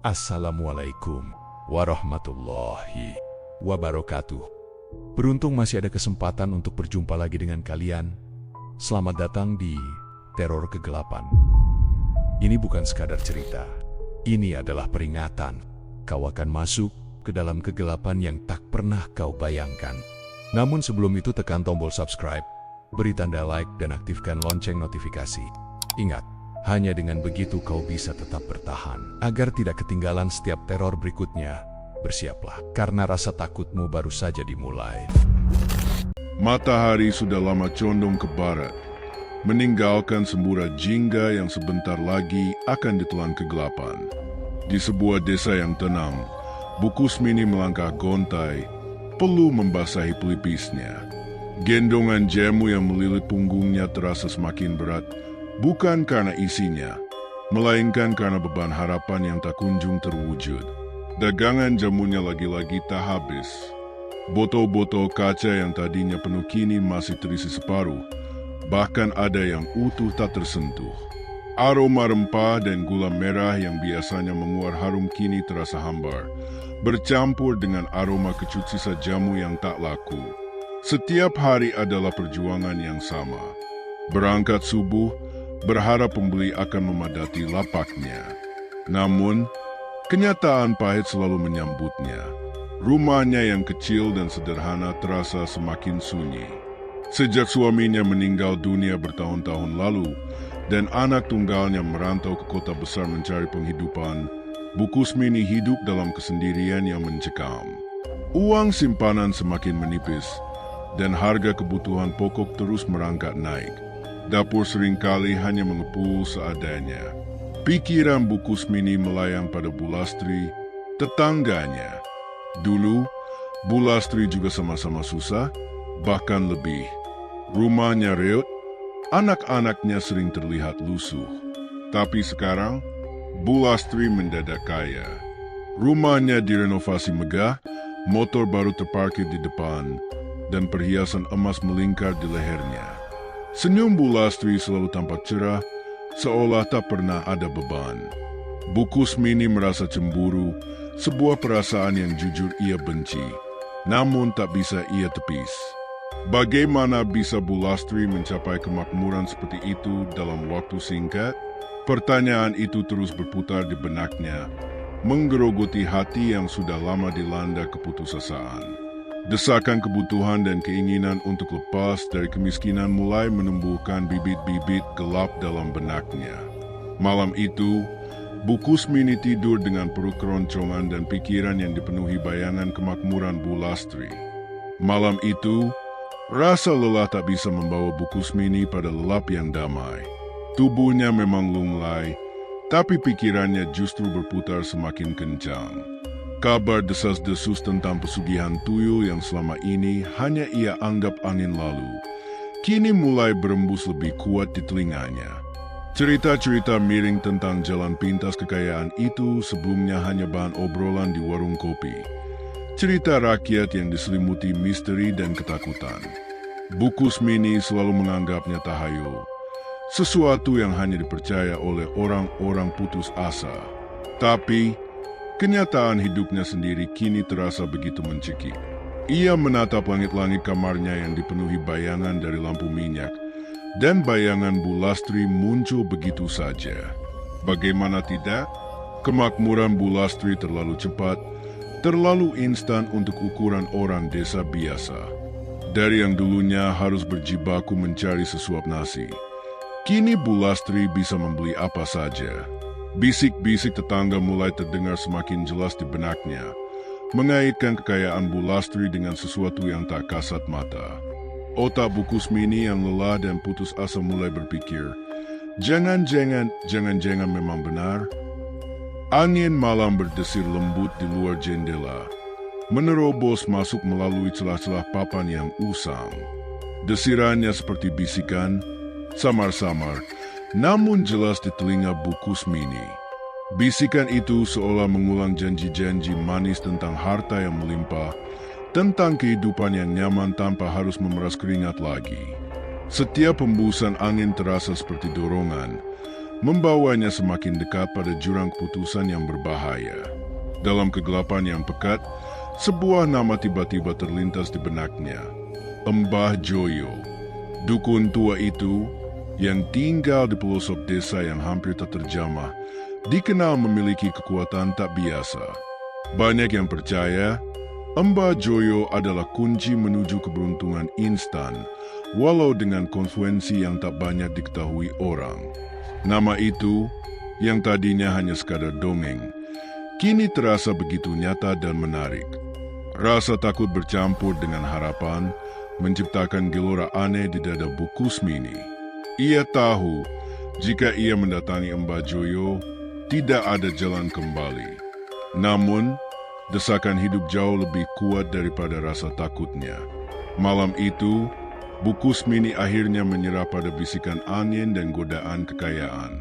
Assalamualaikum warahmatullahi wabarakatuh. Beruntung masih ada kesempatan untuk berjumpa lagi dengan kalian. Selamat datang di Teror Kegelapan. Ini bukan sekadar cerita. Ini adalah peringatan. Kau akan masuk ke dalam kegelapan yang tak pernah kau bayangkan. Namun sebelum itu tekan tombol subscribe, beri tanda like dan aktifkan lonceng notifikasi. Ingat, hanya dengan begitu kau bisa tetap bertahan. Agar tidak ketinggalan setiap teror berikutnya, bersiaplah, karena rasa takutmu baru saja dimulai. Matahari sudah lama condong ke barat, meninggalkan semburat jingga yang sebentar lagi akan ditelan kegelapan. Di sebuah desa yang tenang, Bu Kusmini melangkah gontai, peluh membasahi pelipisnya. Gendongan jamu yang melilit punggungnya terasa semakin berat, bukan karena isinya, melainkan karena beban harapan yang tak kunjung terwujud. Dagangan jamunya lagi-lagi tak habis. Botol-botol kaca yang tadinya penuh kini masih terisi separuh, bahkan ada yang utuh tak tersentuh. Aroma rempah dan gula merah yang biasanya menguar harum kini terasa hambar, bercampur dengan aroma kecut sisa jamu yang tak laku. Setiap hari adalah perjuangan yang sama. Berangkat subuh, berharap pembeli akan memadati lapaknya. Namun, kenyataan pahit selalu menyambutnya. Rumahnya yang kecil dan sederhana terasa semakin sunyi. Sejak suaminya meninggal dunia bertahun-tahun lalu, dan anak tunggalnya merantau ke kota besar mencari penghidupan, Bu Kusmini hidup dalam kesendirian yang mencekam. Uang simpanan semakin menipis, dan harga kebutuhan pokok terus merangkak naik. Dapur seringkali hanya mengepul seadanya. Pikiran Bu Kusmini melayang pada Bu Lastri, tetangganya. Dulu, Bu Lastri juga sama-sama susah, bahkan lebih. Rumahnya reot, anak-anaknya sering terlihat lusuh. Tapi sekarang, Bu Lastri mendadak kaya. Rumahnya direnovasi megah, motor baru terparkir di depan, dan perhiasan emas melingkar di lehernya. Senyum Bu Lastri selalu tampak cerah, seolah tak pernah ada beban. Bu Kusmini merasa cemburu, sebuah perasaan yang jujur ia benci, namun tak bisa ia tepis. Bagaimana bisa Bu Lastri mencapai kemakmuran seperti itu dalam waktu singkat? Pertanyaan itu terus berputar di benaknya, menggerogoti hati yang sudah lama dilanda keputusasaan. Desakan kebutuhan dan keinginan untuk lepas dari kemiskinan mulai menumbuhkan bibit-bibit gelap dalam benaknya. Malam itu, Bu Kusmini tidur dengan perut keroncongan dan pikiran yang dipenuhi bayangan kemakmuran Bu Lastri. Malam itu, rasa lelah tak bisa membawa Bu Kusmini pada lelap yang damai. Tubuhnya memang lunglai, tapi pikirannya justru berputar semakin kencang. Kabar desas-desus tentang pesugihan tuyul yang selama ini hanya ia anggap angin lalu, kini mulai berembus lebih kuat di telinganya. Cerita-cerita miring tentang jalan pintas kekayaan itu sebelumnya hanya bahan obrolan di warung kopi. Cerita rakyat yang diselimuti misteri dan ketakutan. Bu Kusmini selalu menganggapnya tahayul, sesuatu yang hanya dipercaya oleh orang-orang putus asa. Tapi, kenyataan hidupnya sendiri kini terasa begitu mencekik. Ia menatap langit-langit kamarnya yang dipenuhi bayangan dari lampu minyak, dan bayangan Bu Lastri muncul begitu saja. Bagaimana tidak? Kemakmuran Bu Lastri terlalu cepat, terlalu instan untuk ukuran orang desa biasa. Dari yang dulunya harus berjibaku mencari sesuap nasi, kini Bu Lastri bisa membeli apa saja. Bisik-bisik tetangga mulai terdengar semakin jelas di benaknya, mengaitkan kekayaan Bu Lastri dengan sesuatu yang tak kasat mata. Otak Bu Kusmini yang lelah dan putus asa mulai berpikir, jangan-jangan memang benar. Angin malam berdesir lembut di luar jendela, menerobos masuk melalui celah-celah papan yang usang. Desirannya seperti bisikan, samar-samar, namun jelas di telinga Bu Kusmini. Bisikan itu seolah mengulang janji-janji manis tentang harta yang melimpah, tentang kehidupan yang nyaman tanpa harus memeras keringat lagi. Setiap hembusan angin terasa seperti dorongan, membawanya semakin dekat pada jurang keputusan yang berbahaya. Dalam kegelapan yang pekat, sebuah nama tiba-tiba terlintas di benaknya. Mbah Joyo. Dukun tua itu, yang tinggal di pelosok desa yang hampir tak terjamah, dikenal memiliki kekuatan tak biasa. Banyak yang percaya, Mbah Joyo adalah kunci menuju keberuntungan instan, walau dengan konsekuensi yang tak banyak diketahui orang. Nama itu, yang tadinya hanya sekadar dongeng, kini terasa begitu nyata dan menarik. Rasa takut bercampur dengan harapan menciptakan gelora aneh di dada Bu Kusmini. Ia tahu jika ia mendatangi Mbah Joyo, tidak ada jalan kembali. Namun, desakan hidup jauh lebih kuat daripada rasa takutnya. Malam itu, Bu Kusmini akhirnya menyerah pada bisikan angin dan godaan kekayaan.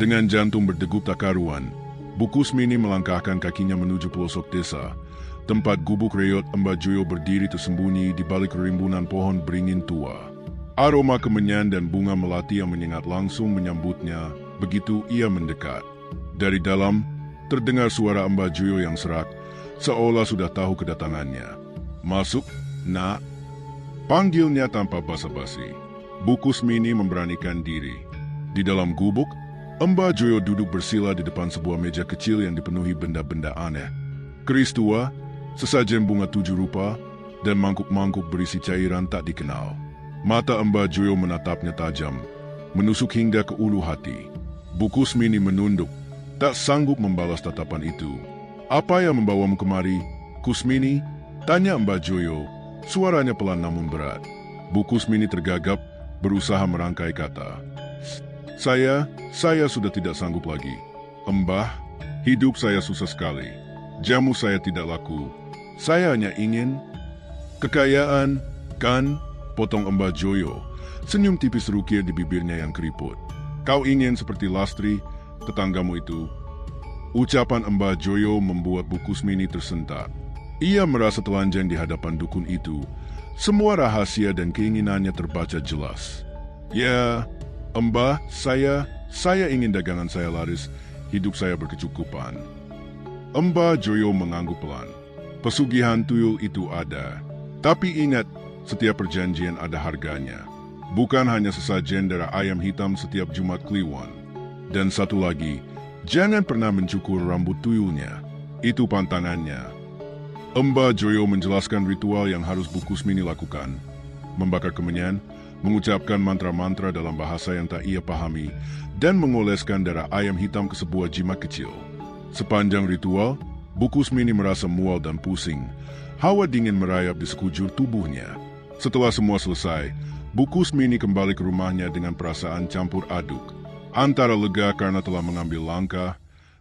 Dengan jantung berdegup tak karuan, Bu Kusmini melangkahkan kakinya menuju pelosok desa, tempat gubuk reot Mbah Joyo berdiri tersembunyi di balik rimbunan pohon beringin tua. Aroma kemenyan dan bunga melati yang menyengat langsung menyambutnya begitu ia mendekat. Dari dalam, terdengar suara Mbah Joyo yang serak, seolah sudah tahu kedatangannya. "Masuk, nak," panggilnya tanpa basa-basi. Bu Kusmini memberanikan diri. Di dalam gubuk, Mbah Joyo duduk bersila di depan sebuah meja kecil yang dipenuhi benda-benda aneh. Keris tua, sesajen bunga 7 rupa, dan mangkuk-mangkuk berisi cairan tak dikenal. Mata Mbah Joyo menatapnya tajam, menusuk hingga ke ulu hati. Bu Kusmini menunduk, tak sanggup membalas tatapan itu. "Apa yang membawamu kemari, Kusmini?" tanya Mbah Joyo, suaranya pelan namun berat. Bu Kusmini tergagap, berusaha merangkai kata. Saya sudah tidak sanggup lagi. Mbah, hidup saya susah sekali. Jamu saya tidak laku. Saya hanya ingin kekayaan, kan?" potong Mbah Joyo, senyum tipis rukir di bibirnya yang keriput. "Kau ingin seperti Lastri, tetanggamu itu?" Ucapan Mbah Joyo membuat Bu Kusmini tersentak. Ia merasa telanjang di hadapan dukun itu. Semua rahasia dan keinginannya terbaca jelas. "Ya, Mbah, saya ingin dagangan saya laris, hidup saya berkecukupan." Mbah Joyo mengangguk pelan. "Pesugihan tuyul itu ada. Tapi ingat, setiap perjanjian ada harganya. Bukan hanya sesajen darah ayam hitam setiap Jumat Kliwon. Dan satu lagi, jangan pernah mencukur rambut tuyulnya. Itu pantangannya." Mbah Joyo menjelaskan ritual yang harus Bu Kusmini lakukan. Membakar kemenyan, mengucapkan mantra-mantra dalam bahasa yang tak ia pahami, dan mengoleskan darah ayam hitam ke sebuah jimat kecil. Sepanjang ritual, Bu Kusmini merasa mual dan pusing. Hawa dingin merayap di sekujur tubuhnya. Setelah semua selesai, Bu Kusmini kembali ke rumahnya dengan perasaan campur aduk. Antara lega karena telah mengambil langkah,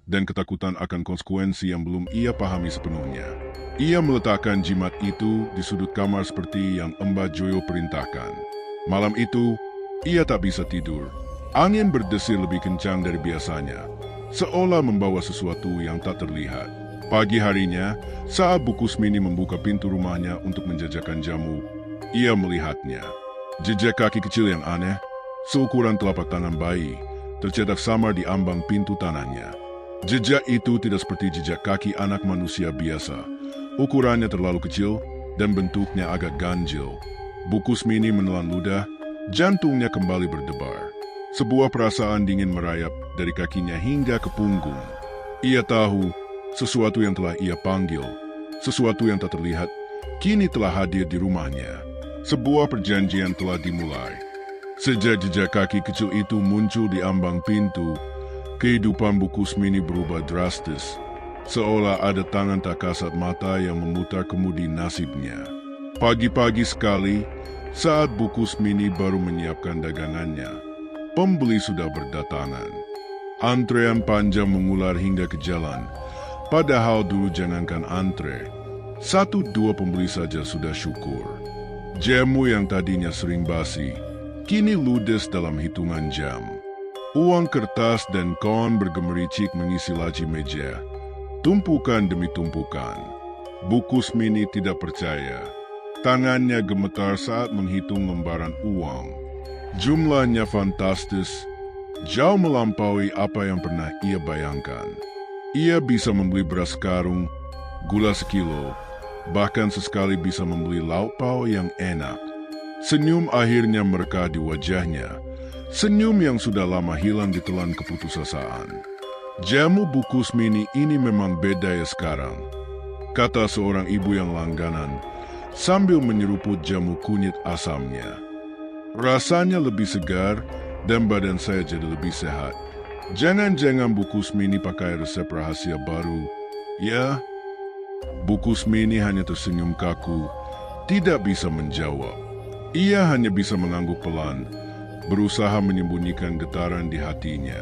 dan ketakutan akan konsekuensi yang belum ia pahami sepenuhnya. Ia meletakkan jimat itu di sudut kamar seperti yang Mbah Joyo perintahkan. Malam itu, ia tak bisa tidur. Angin berdesir lebih kencang dari biasanya, seolah membawa sesuatu yang tak terlihat. Pagi harinya, saat Bu Kusmini membuka pintu rumahnya untuk menjajakan jamu, ia melihatnya. Jejak kaki kecil yang aneh, seukuran telapak tangan bayi, tercetak samar di ambang pintu tanahnya. Jejak itu tidak seperti jejak kaki anak manusia biasa. Ukurannya terlalu kecil dan bentuknya agak ganjil. Bu Kusmini menelan ludah, jantungnya kembali berdebar. Sebuah perasaan dingin merayap dari kakinya hingga ke punggung. Ia tahu sesuatu yang telah ia panggil, sesuatu yang tak terlihat, kini telah hadir di rumahnya. Sebuah perjanjian telah dimulai. Sejak jejak kaki kecil itu muncul di ambang pintu, kehidupan Bu Kusmini berubah drastis, seolah ada tangan tak kasat mata yang memutar kemudi nasibnya. Pagi-pagi sekali, saat Bu Kusmini baru menyiapkan dagangannya, pembeli sudah berdatangan. Antrean panjang mengular hingga ke jalan, padahal dulu jangankan antre, 1-2 pembeli saja sudah syukur. Jamu yang tadinya sering basi, kini ludes dalam hitungan jam. Uang kertas dan koin bergemericik mengisi laci meja. Tumpukan demi tumpukan. Bu Kusmini tidak percaya. Tangannya gemetar saat menghitung lembaran uang. Jumlahnya fantastis, Jauh melampaui apa yang pernah ia bayangkan. Ia bisa membeli beras karung, gula sekilo, bahkan sesekali bisa membeli lauk pauk yang enak. Senyum akhirnya merekah di wajahnya. Senyum yang sudah lama hilang ditelan keputusasaan. Jamu Bu Kusmini ini memang beda ya sekarang, kata seorang ibu yang langganan sambil menyeruput jamu kunyit asamnya. Rasanya lebih segar dan badan saya jadi lebih sehat. Jangan-jangan Bu Kusmini pakai resep rahasia baru. Ya, Bu Kusmini hanya tersenyum kaku, tidak bisa menjawab. Ia hanya bisa mengangguk pelan, berusaha menyembunyikan getaran di hatinya.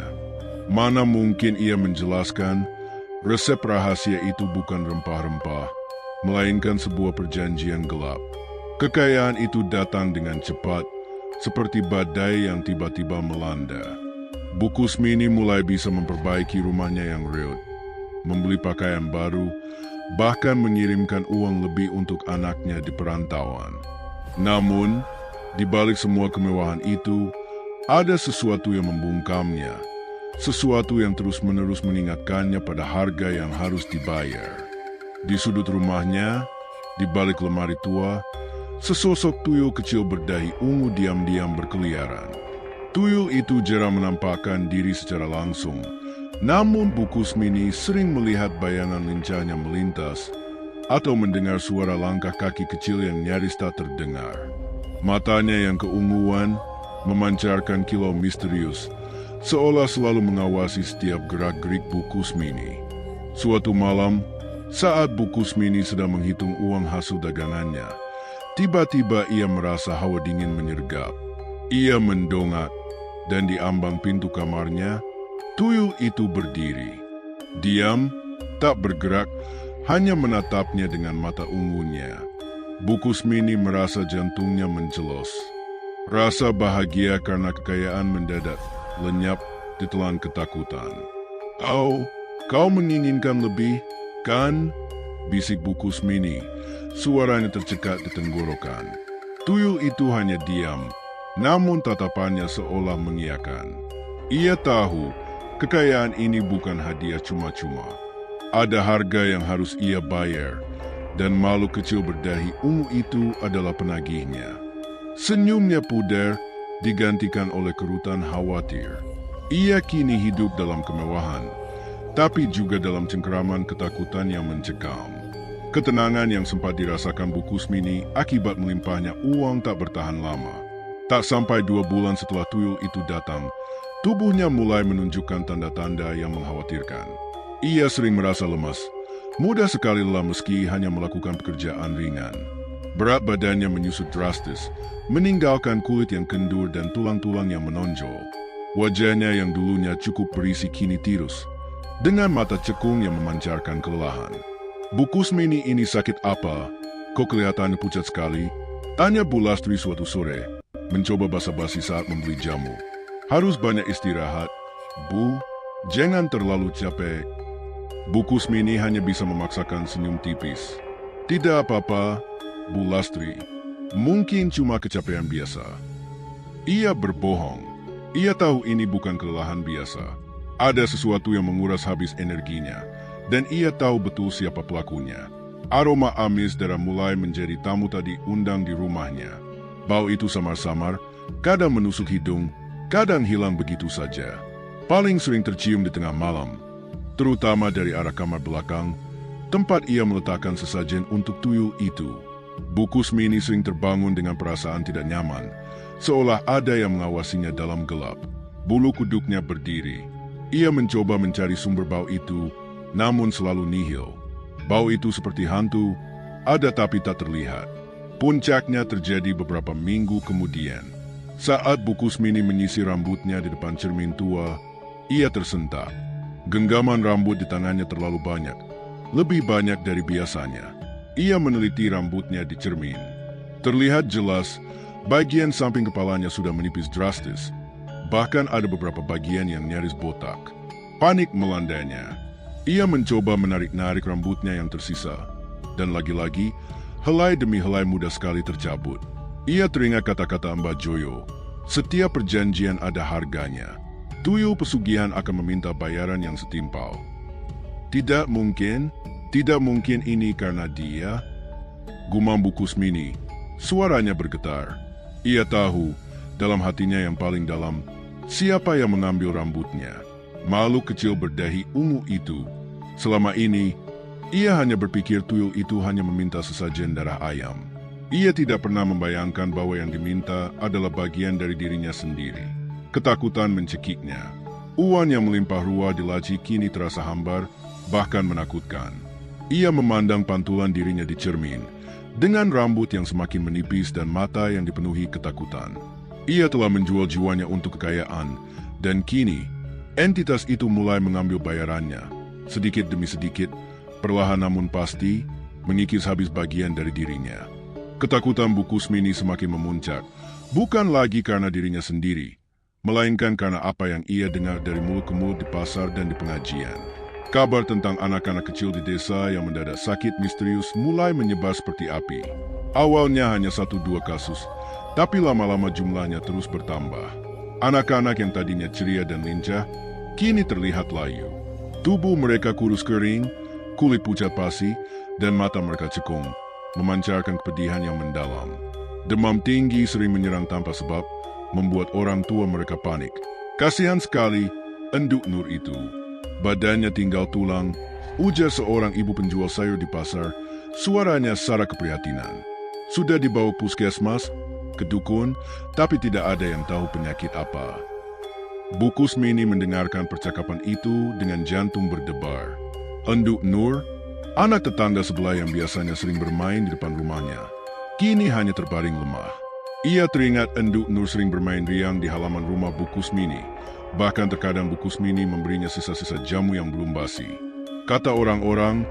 Mana mungkin ia menjelaskan, resep rahasia itu bukan rempah-rempah, melainkan sebuah perjanjian gelap. Kekayaan itu datang dengan cepat, seperti badai yang tiba-tiba melanda. Bu Kusmini mulai bisa memperbaiki rumahnya yang reot, membeli pakaian baru, bahkan mengirimkan uang lebih untuk anaknya di perantauan. Namun, di balik semua kemewahan itu, ada sesuatu yang membungkamnya. Sesuatu yang terus-menerus mengingatkannya pada harga yang harus dibayar. Di sudut rumahnya, di balik lemari tua, sesosok tuyul kecil berdahi ungu diam-diam berkeliaran. Tuyul itu jarang menampakkan diri secara langsung, namun Bu Kusmini sering melihat bayangan lincahnya melintas atau mendengar suara langkah kaki kecil yang nyaris tak terdengar. Matanya yang keunguan memancarkan kilau misterius, seolah selalu mengawasi setiap gerak-gerik Bu Kusmini. Suatu malam, saat Bu Kusmini sedang menghitung uang hasil dagangannya, tiba-tiba ia merasa hawa dingin menyergap. Ia mendongak, dan di ambang pintu kamarnya, tuyul itu berdiri. Diam, tak bergerak, hanya menatapnya dengan mata ungunya. Bu Kusmini merasa jantungnya mencelos. Rasa bahagia karena kekayaan mendadak lenyap ditelan ketakutan. Kau menginginkan lebih, kan? Bisik Bu Kusmini, suaranya tercekat di tenggorokan. Tuyul itu hanya diam, namun tatapannya seolah mengiyakan. Ia tahu, kekayaan ini bukan hadiah cuma-cuma. Ada harga yang harus ia bayar, dan makhluk kecil berdahi ungu itu adalah penagihnya. Senyumnya pudar, digantikan oleh kerutan khawatir. Ia kini hidup dalam kemewahan, tapi juga dalam cengkeraman ketakutan yang mencekam. Ketenangan yang sempat dirasakan Bu Kusmini akibat melimpahnya uang tak bertahan lama. Tak sampai 2 bulan setelah tuyul itu datang, tubuhnya mulai menunjukkan tanda-tanda yang mengkhawatirkan. Ia sering merasa lemas, mudah sekali lelah meski hanya melakukan pekerjaan ringan. Berat badannya menyusut drastis, meninggalkan kulit yang kendur dan tulang-tulang yang menonjol. Wajahnya yang dulunya cukup berisi kini tirus, dengan mata cekung yang memancarkan kelelahan. Bu Kusmini ini sakit apa? Kok kelihatannya pucat sekali? Tanya Bu Lastri suatu sore, mencoba basa-basi saat membeli jamu. Harus banyak istirahat. Bu, jangan terlalu capek. Bu Kusmini hanya bisa memaksakan senyum tipis. Tidak apa-apa, Bu Lastri. Mungkin cuma kecapean biasa. Ia berbohong. Ia tahu ini bukan kelelahan biasa. Ada sesuatu yang menguras habis energinya, dan ia tahu betul siapa pelakunya. Aroma amis darah mulai menjadi tamu tak diundang di rumahnya. Bau itu samar-samar, kadang menusuk hidung, kadang hilang begitu saja. Paling sering tercium di tengah malam, terutama dari arah kamar belakang, tempat ia meletakkan sesajen untuk tuyul itu. Bu Kusmini sering terbangun dengan perasaan tidak nyaman, seolah ada yang mengawasinya dalam gelap. Bulu kuduknya berdiri. Ia mencoba mencari sumber bau itu, namun selalu nihil. Bau itu seperti hantu, ada tapi tak terlihat. Puncaknya terjadi beberapa minggu kemudian. Saat Bu Kusmini menyisir rambutnya di depan cermin tua, ia tersentak. Genggaman rambut di tangannya terlalu banyak, lebih banyak dari biasanya. Ia meneliti rambutnya di cermin. Terlihat jelas, bagian samping kepalanya sudah menipis drastis. Bahkan ada beberapa bagian yang nyaris botak. Panik melandanya. Ia mencoba menarik-narik rambutnya yang tersisa. Dan lagi-lagi, helai demi helai mudah sekali tercabut. Ia teringat kata-kata Mbak Joyo. Setiap perjanjian ada harganya. tuyul pesugihan akan meminta bayaran yang setimpal. Tidak mungkin ini karena dia, gumam Bu Kusmini. Suaranya bergetar. Ia tahu, dalam hatinya yang paling dalam, siapa yang mengambil rambutnya. Makhluk kecil berdahi ungu itu. Selama ini, ia hanya berpikir tuyul itu hanya meminta sesajen darah ayam. Ia tidak pernah membayangkan bahwa yang diminta adalah bagian dari dirinya sendiri. Ketakutan mencekiknya. Uang yang melimpah ruah di laci kini terasa hambar, bahkan menakutkan. Ia memandang pantulan dirinya di cermin, dengan rambut yang semakin menipis dan mata yang dipenuhi ketakutan. Ia telah menjual jiwanya untuk kekayaan, dan kini, entitas itu mulai mengambil bayarannya. Sedikit demi sedikit, perlahan namun pasti, mengikis habis bagian dari dirinya. Ketakutan Bu Kusmini semakin memuncak, bukan lagi karena dirinya sendiri, melainkan karena apa yang ia dengar dari mulut ke mulut di pasar dan di pengajian. Kabar tentang anak-anak kecil di desa yang mendadak sakit misterius mulai menyebar seperti api. Awalnya hanya 1-2 kasus, tapi lama-lama jumlahnya terus bertambah. Anak-anak yang tadinya ceria dan lincah, kini terlihat layu. Tubuh mereka kurus kering, kulit pucat pasi, dan mata mereka cekung, memancarkan kepedihan yang mendalam. Demam tinggi sering menyerang tanpa sebab, membuat orang tua mereka panik. Kasihan sekali, Enduk Nur itu. Badannya tinggal tulang, ujar seorang ibu penjual sayur di pasar, suaranya sara keprihatinan. Sudah dibawa puskesmas, ke dukun, tapi tidak ada yang tahu penyakit apa. Bu Kusmini mendengarkan percakapan itu dengan jantung berdebar. Enduk Nur, anak tetangga sebelah yang biasanya sering bermain di depan rumahnya, kini hanya terbaring lemah. Ia teringat Enduk Nur sering bermain riang di halaman rumah Bu Kusmini. Bahkan terkadang Bu Kusmini memberinya sisa-sisa jamu yang belum basi. Kata orang-orang,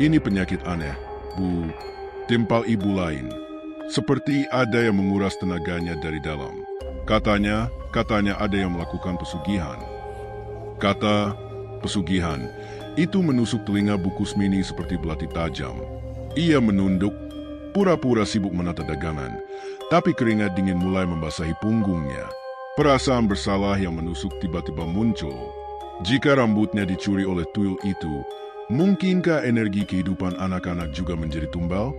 ini penyakit aneh, Bu, timpal ibu lain. Seperti ada yang menguras tenaganya dari dalam. Katanya ada yang melakukan pesugihan. Kata pesugihan, itu menusuk telinga Bu Kusmini seperti belati tajam. Ia menunduk, pura-pura sibuk menata dagangan, tapi keringat dingin mulai membasahi punggungnya. Perasaan bersalah yang menusuk tiba-tiba muncul. Jika rambutnya dicuri oleh tuyul itu, mungkinkah energi kehidupan anak-anak juga menjadi tumbal?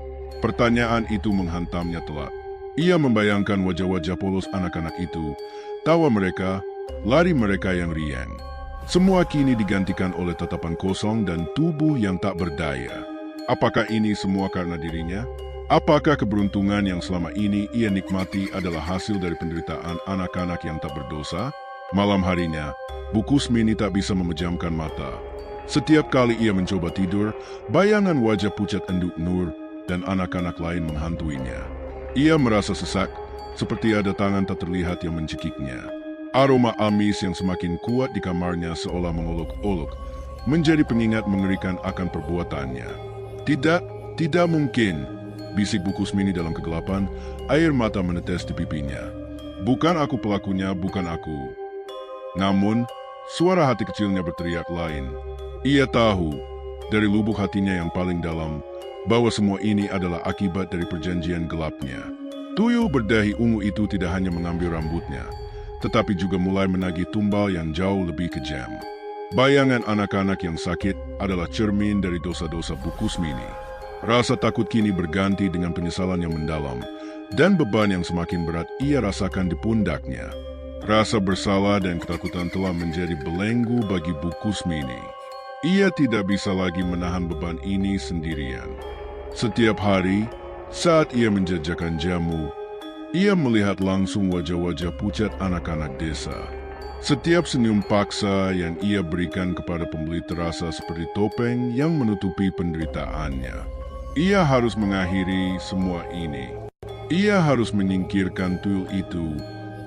Pertanyaan itu menghantamnya telak. Ia membayangkan wajah-wajah polos anak-anak itu, tawa mereka, lari mereka yang riang. Semua kini digantikan oleh tatapan kosong dan tubuh yang tak berdaya. Apakah ini semua karena dirinya? Apakah keberuntungan yang selama ini ia nikmati adalah hasil dari penderitaan anak-anak yang tak berdosa? Malam harinya, Bu Kusmini tak bisa memejamkan mata. Setiap kali ia mencoba tidur, bayangan wajah pucat Enduk Nur dan anak-anak lain menghantuinya. Ia merasa sesak, seperti ada tangan tak terlihat yang mencekiknya. Aroma amis yang semakin kuat di kamarnya seolah mengolok-olok, menjadi pengingat mengerikan akan perbuatannya. Tidak mungkin, bisik Bu Kusmini dalam kegelapan, air mata menetes di pipinya. Bukan aku pelakunya, bukan aku. Namun, suara hati kecilnya berteriak lain. Ia tahu, dari lubuk hatinya yang paling dalam, bahwa semua ini adalah akibat dari perjanjian gelapnya. Tuyul berdahi ungu itu tidak hanya mengambil rambutnya, tetapi juga mulai menagih tumbal yang jauh lebih kejam. Bayangan anak-anak yang sakit adalah cermin dari dosa-dosa Bu Kusmini. Rasa takut kini berganti dengan penyesalan yang mendalam, dan beban yang semakin berat ia rasakan di pundaknya. Rasa bersalah dan ketakutan telah menjadi belenggu bagi Bu Kusmini. Ia tidak bisa lagi menahan beban ini sendirian. Setiap hari, saat ia menjajakan jamu, ia melihat langsung wajah-wajah pucat anak-anak desa. Setiap senyum paksa yang ia berikan kepada pembeli terasa seperti topeng yang menutupi penderitaannya. Ia harus mengakhiri semua ini. Ia harus menyingkirkan tuyul itu,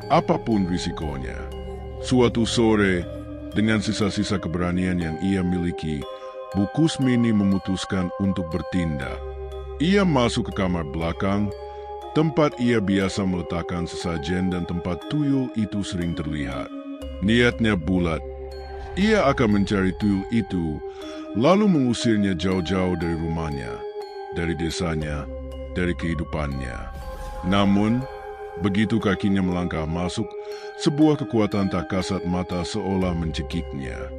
apapun risikonya. Suatu sore, dengan sisa-sisa keberanian yang ia miliki, Bu Kusmini memutuskan untuk bertindak. Ia masuk ke kamar belakang, tempat ia biasa meletakkan sesajen dan tempat tuyul itu sering terlihat. Niatnya bulat. Ia akan mencari tuyul itu, lalu mengusirnya jauh-jauh dari rumahnya, dari desanya, dari kehidupannya. Namun, begitu kakinya melangkah masuk, sebuah kekuatan tak kasat mata seolah mencekiknya.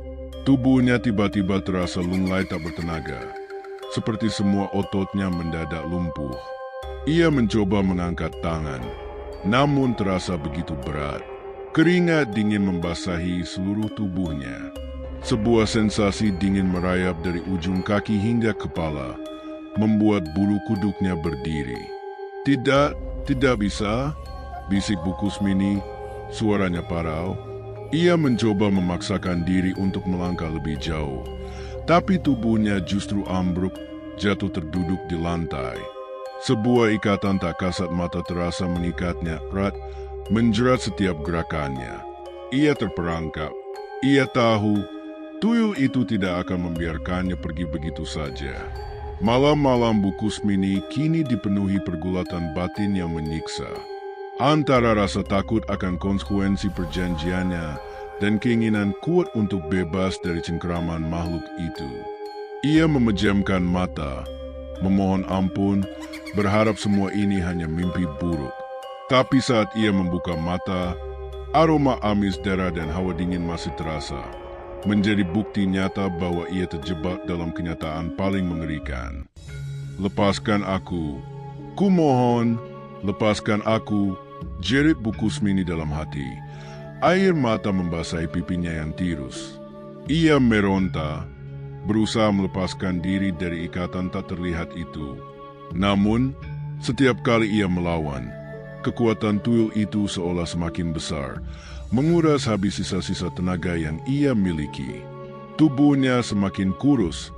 Tubuhnya tiba-tiba terasa lunglai tak bertenaga, seperti semua ototnya mendadak lumpuh. Ia mencoba mengangkat tangan, namun terasa begitu berat. Keringat dingin membasahi seluruh tubuhnya. Sebuah sensasi dingin merayap dari ujung kaki hingga kepala, membuat bulu kuduknya berdiri. Tidak bisa, bisik Bu Kusmini, suaranya parau. Ia mencoba memaksakan diri untuk melangkah lebih jauh, tapi tubuhnya justru ambruk, jatuh terduduk di lantai. Sebuah ikatan tak kasat mata terasa mengikatnya erat, menjerat setiap gerakannya. Ia terperangkap. Ia tahu tuyul itu tidak akan membiarkannya pergi begitu saja. Malam-malam Bu Kusmini kini dipenuhi pergulatan batin yang menyiksa. Antara rasa takut akan konsekuensi perjanjiannya dan keinginan kuat untuk bebas dari cengkeraman makhluk itu. Ia memejamkan mata, memohon ampun, berharap semua ini hanya mimpi buruk. Tapi saat ia membuka mata, aroma amis darah dan hawa dingin masih terasa, menjadi bukti nyata bahwa ia terjebak dalam kenyataan paling mengerikan. Lepaskan aku, kumohon, lepaskan aku, jerit Bu Kusmini dalam hati. Air mata membasahi pipinya yang tirus. Ia meronta, berusaha melepaskan diri dari ikatan tak terlihat itu. Namun, setiap kali ia melawan, kekuatan tuyul itu seolah semakin besar, menguras habis sisa-sisa tenaga yang ia miliki. Tubuhnya semakin kurus,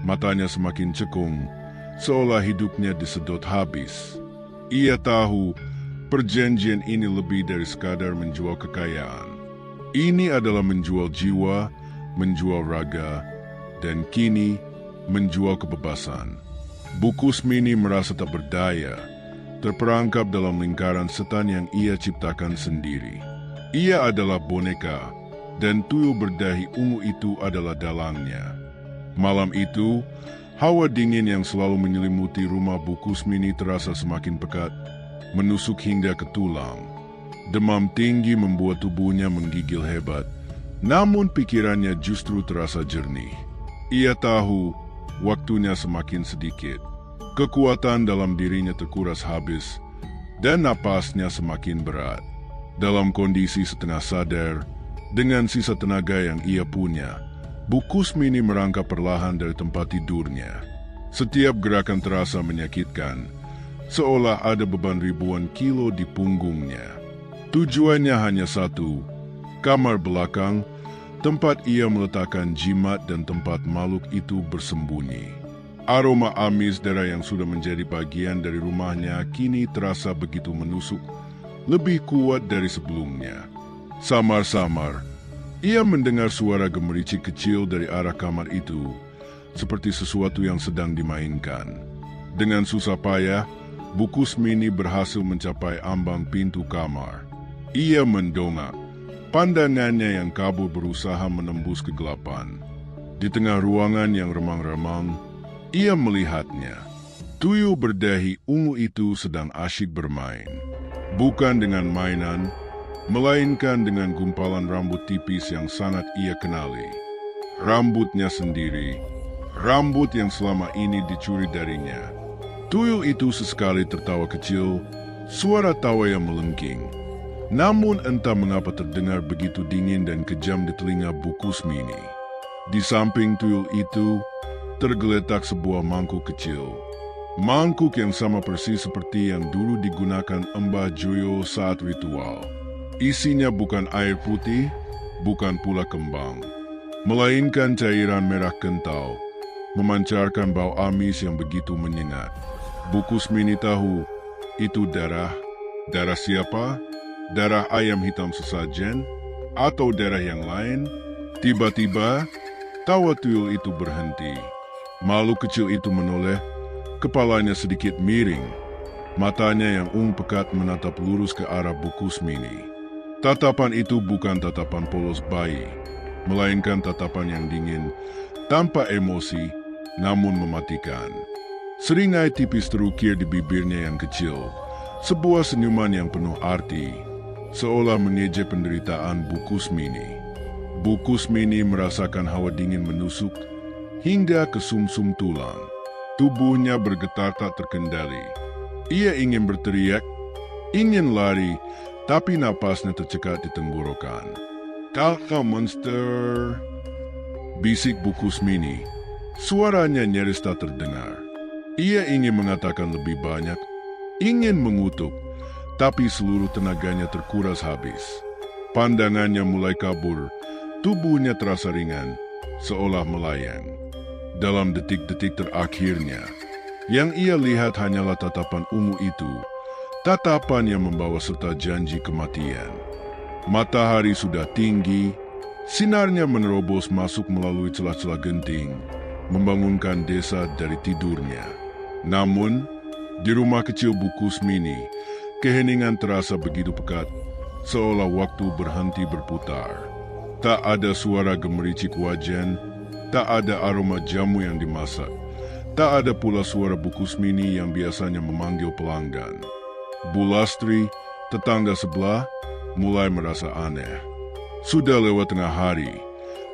matanya semakin cekung, seolah hidupnya disedot habis. Ia tahu perjanjian ini lebih dari sekadar menjual kekayaan. Ini adalah menjual jiwa, menjual raga, dan kini menjual kebebasan. Bu Kusmini merasa tak berdaya, terperangkap dalam lingkaran setan yang ia ciptakan sendiri. Ia adalah boneka, dan tuyul berdahi ungu itu adalah dalangnya. Malam itu, hawa dingin yang selalu menyelimuti rumah Bu Kusmini terasa semakin pekat, menusuk hingga ke tulang. Demam tinggi membuat tubuhnya menggigil hebat, namun pikirannya justru terasa jernih. Ia tahu waktunya semakin sedikit. Kekuatan dalam dirinya terkuras habis, dan napasnya semakin berat. Dalam kondisi setengah sadar, dengan sisa tenaga yang ia punya, Bu Kusmini merangkak perlahan dari tempat tidurnya. Setiap gerakan terasa menyakitkan, seolah ada beban ribuan kilo di punggungnya. Tujuannya hanya satu, kamar belakang, tempat ia meletakkan jimat dan tempat makhluk itu bersembunyi. Aroma amis darah yang sudah menjadi bagian dari rumahnya kini terasa begitu menusuk, lebih kuat dari sebelumnya. Samar-samar, ia mendengar suara gemericik kecil dari arah kamar itu, seperti sesuatu yang sedang dimainkan. Dengan susah payah, Bu Kusmini berhasil mencapai ambang pintu kamar. Ia mendongak, pandangannya yang kabur berusaha menembus kegelapan. Di tengah ruangan yang remang-remang, ia melihatnya. Tuyul berdahi ungu itu sedang asyik bermain. Bukan dengan mainan, melainkan dengan gumpalan rambut tipis yang sangat ia kenali. Rambutnya sendiri, rambut yang selama ini dicuri darinya. Tuyul itu sesekali tertawa kecil, suara tawa yang melengking. Namun entah mengapa terdengar begitu dingin dan kejam di telinga Bu Kusmini. Di samping tuyul itu, tergeletak sebuah mangkuk kecil. Mangkuk yang sama persis seperti yang dulu digunakan Mbah Joyo saat ritual. Isinya bukan air putih, bukan pula kembang, melainkan cairan merah kental, memancarkan bau amis yang begitu menyengat. Bu Kusmini tahu, itu darah. Darah siapa? Darah ayam hitam sesajen? Atau darah yang lain? Tiba-tiba, tawa tuyul itu berhenti. Makhluk kecil itu menoleh, kepalanya sedikit miring. Matanya yang ungu pekat menatap lurus ke arah Bu Kusmini. Tatapan itu bukan tatapan polos bayi, melainkan tatapan yang dingin, tanpa emosi, namun mematikan. Seringai tipis terukir di bibirnya yang kecil, sebuah senyuman yang penuh arti. seolah mengejek penderitaan Bu Kusmini. Bu Kusmini merasakan hawa dingin menusuk hingga ke sumsum tulang. Tubuhnya bergetar tak terkendali. Ia ingin berteriak, ingin lari, tapi napasnya tercekat di tenggorokan. "Kau monster!" bisik Bu Kusmini. Suaranya nyaris tak terdengar. Ia ingin mengatakan lebih banyak, ingin mengutuk, tapi seluruh tenaganya terkuras habis. Pandangannya mulai kabur, tubuhnya terasa ringan, seolah melayang. Dalam detik-detik terakhirnya, yang ia lihat hanyalah tatapan ungu itu, tatapan yang membawa serta janji kematian. Matahari sudah tinggi, sinarnya menerobos masuk melalui celah-celah genting, membangunkan desa dari tidurnya. Namun, di rumah kecil Bu Kusmini, keheningan terasa begitu pekat, seolah waktu berhenti berputar. Tak ada suara gemericik wajan, tak ada aroma jamu yang dimasak, tak ada pula suara Bu Kusmini yang biasanya memanggil pelanggan. Bu Lastri, tetangga sebelah, mulai merasa aneh. Sudah lewat tengah hari,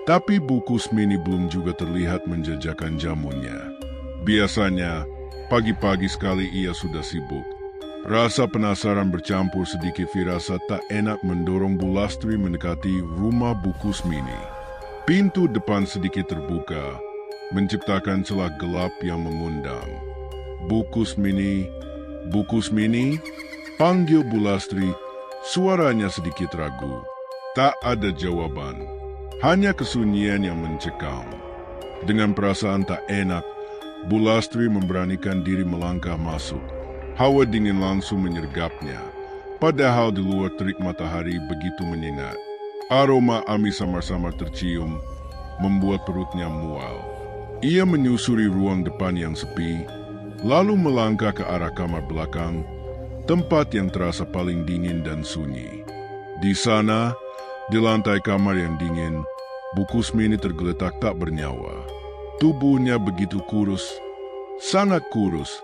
tapi Bu Kusmini belum juga terlihat menjajakan jamunya. Biasanya, pagi-pagi sekali ia sudah sibuk. Rasa penasaran bercampur sedikit firasat tak enak mendorong Bu Lastri mendekati rumah Bu Kusmini. Pintu depan sedikit terbuka, menciptakan celah gelap yang mengundang. "Bu Kusmini, Bu Kusmini," panggil Bu Lastri, suaranya sedikit ragu. Tak ada jawaban, hanya kesunyian yang mencekam. Dengan perasaan tak enak, Bu Lastri memberanikan diri melangkah masuk. Hawa dingin langsung menyergapnya, padahal di luar terik matahari begitu menyengat. Aroma amis samar-samar tercium, membuat perutnya mual. Ia menyusuri ruang depan yang sepi, lalu melangkah ke arah kamar belakang, tempat yang terasa paling dingin dan sunyi. Di sana, di lantai kamar yang dingin, Bu Kusmini tergeletak tak bernyawa. Tubuhnya begitu kurus, sangat kurus,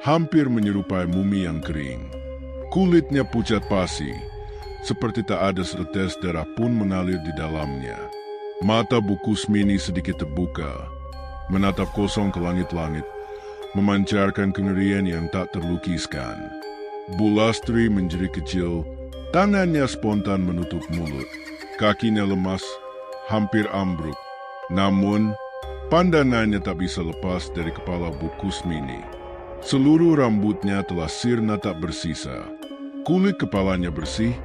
hampir menyerupai mumi yang kering. Kulitnya pucat pasi, seperti tak ada setetes darah pun mengalir di dalamnya. Mata Bu Kusmini sedikit terbuka, menatap kosong ke langit-langit, memancarkan kengerian yang tak terlukiskan. Bu Lastri menjerit kecil, tangannya spontan menutup mulut. Kakinya lemas, hampir ambruk. Namun, pandangannya tak bisa lepas dari kepala Bu Kusmini. Seluruh rambutnya telah sirna tak bersisa. Kulit kepalanya bersih,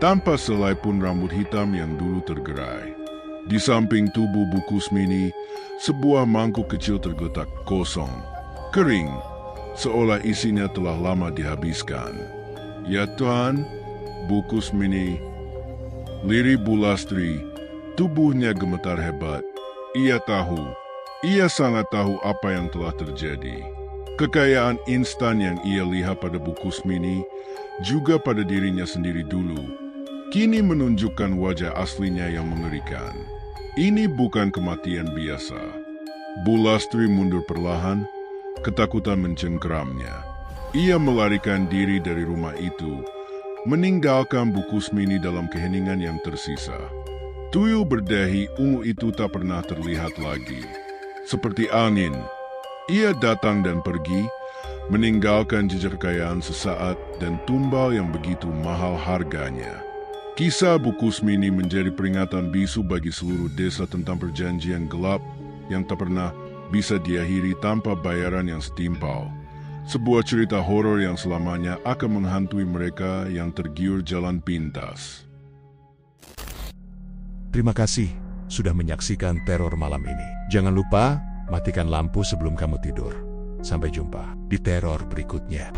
tanpa selai pun rambut hitam yang dulu tergerai. Di samping tubuh Bu Kusmini, sebuah mangkuk kecil tergeletak kosong, kering, seolah isinya telah lama dihabiskan. "Ya Tuhan," Bu Kusmini, lirih Bu Lastri, tubuhnya gemetar hebat. Ia sangat tahu apa yang telah terjadi. Kekayaan instan yang ia lihat pada Bu Kusmini, juga pada dirinya sendiri dulu, kini menunjukkan wajah aslinya yang mengerikan. Ini bukan kematian biasa. Bu Lastri mundur perlahan, ketakutan mencengkeramnya. Ia melarikan diri dari rumah itu, meninggalkan Bu Kusmini dalam keheningan yang tersisa. Tuyul berdahi ungu itu tak pernah terlihat lagi. Seperti angin, ia datang dan pergi, meninggalkan jejak kekayaan sesaat dan tumbal yang begitu mahal harganya. Kisah Bu Kusmini menjadi peringatan bisu bagi seluruh desa tentang perjanjian gelap yang tak pernah bisa diakhiri tanpa bayaran yang setimpal. Sebuah cerita horor yang selamanya akan menghantui mereka yang tergiur jalan pintas. Terima kasih sudah menyaksikan teror malam ini. Jangan lupa matikan lampu sebelum kamu tidur. Sampai jumpa di teror berikutnya.